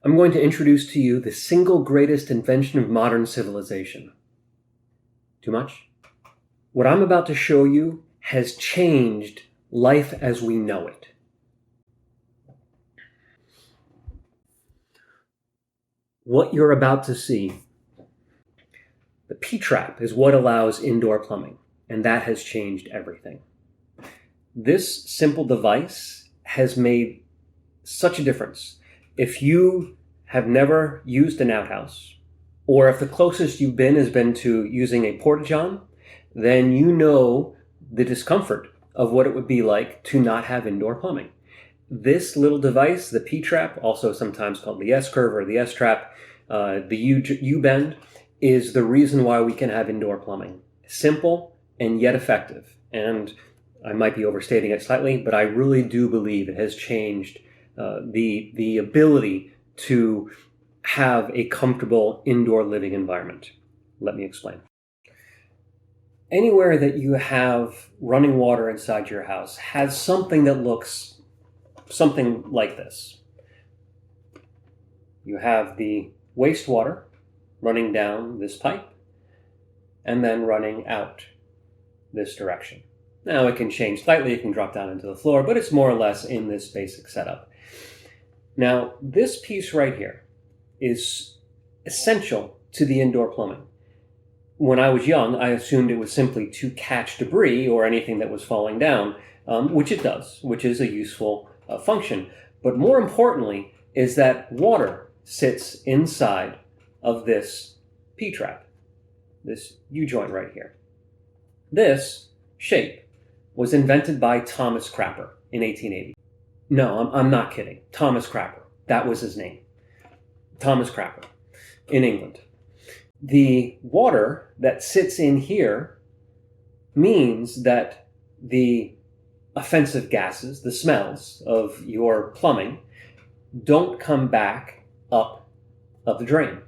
I'm going to introduce to you the single greatest invention of modern civilization. Too much? What I'm about to show you has changed life as we know it. What you're about to see, the P-trap, is what allows indoor plumbing, and that has changed everything. This simple device has made such a difference. If you have never used an outhouse, or if the closest you've been has been to using a porta-john, then you know the discomfort of what it would be like to not have indoor plumbing. This little device, the P-trap, also sometimes called the S-curve or the S-trap, the U-bend, is the reason why we can have indoor plumbing. Simple and yet effective. And I might be overstating it slightly, but I really do believe it has changed the ability to have a comfortable indoor living environment. Let me explain. Anywhere that you have running water inside your house has something that looks something like this. You have the wastewater running down this pipe and then running out this direction. Now it can change slightly, it can drop down into the floor, but it's more or less in this basic setup. Now, this piece right here is essential to the indoor plumbing. When I was young, I assumed it was simply to catch debris or anything that was falling down, which it does, which is a useful function. But more importantly is that water sits inside of this P-trap, this U-joint right here. This shape was invented by Thomas Crapper in 1880. No, I'm not kidding. Thomas Crapper. That was his name. Thomas Crapper in England. The water that sits in here means that the offensive gases, the smells of your plumbing, don't come back up the drain.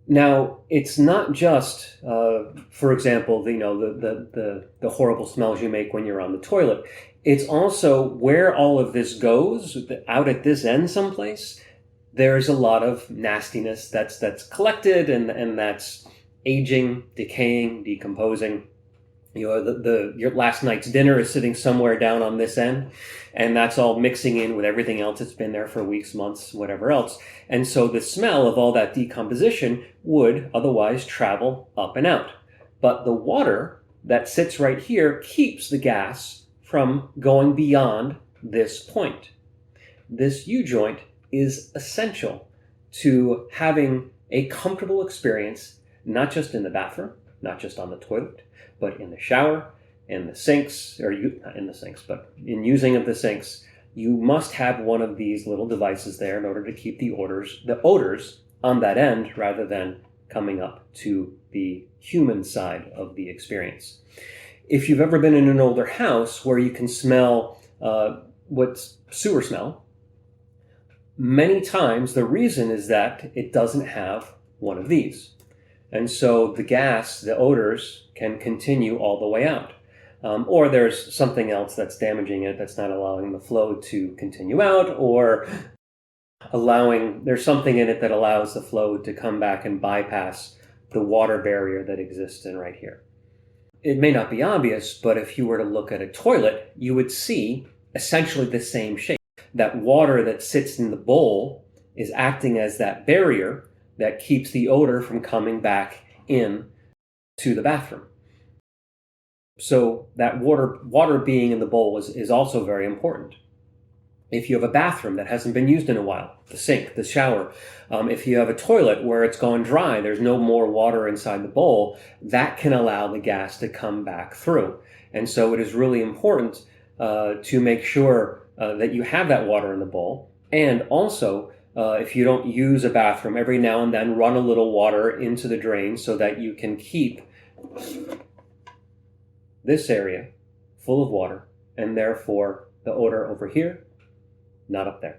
Now, it's not just, for example, the horrible smells you make when you're on the toilet. It's also where all of this goes, out at this end someplace, there's a lot of nastiness that's collected and that's aging, decaying, decomposing. You know, your last night's dinner is sitting somewhere down on this end, and that's all mixing in with everything else that's been there for weeks, months, whatever else. And so the smell of all that decomposition would otherwise travel up and out. But the water that sits right here keeps the gas from going beyond this point. This U-joint is essential to having a comfortable experience, not just in the bathroom, not just on the toilet, but in the shower, in the sinks, not in the sinks, but in using of the sinks. You must have one of these little devices there in order to keep the odors on that end rather than coming up to the human side of the experience. If you've ever been in an older house where you can smell what's sewer smell, many times the reason is that it doesn't have one of these. And so the gas, the odors, can continue all the way out. Or there's something else that's damaging it, that's not allowing the flow to continue out, or there's something in it that allows the flow to come back and bypass the water barrier that exists in right here. It may not be obvious, but if you were to look at a toilet, you would see essentially the same shape. That water that sits in the bowl is acting as that barrier that keeps the odor from coming back in to the bathroom. So that water being in the bowl is also very important. If you have a bathroom that hasn't been used in a while, the sink, the shower, if you have a toilet where it's gone dry, there's no more water inside the bowl, that can allow the gas to come back through. And so it is really important to make sure that you have that water in the bowl. And also, if you don't use a bathroom, every now and then run a little water into the drain so that you can keep this area full of water, and therefore the odor over here, not up there.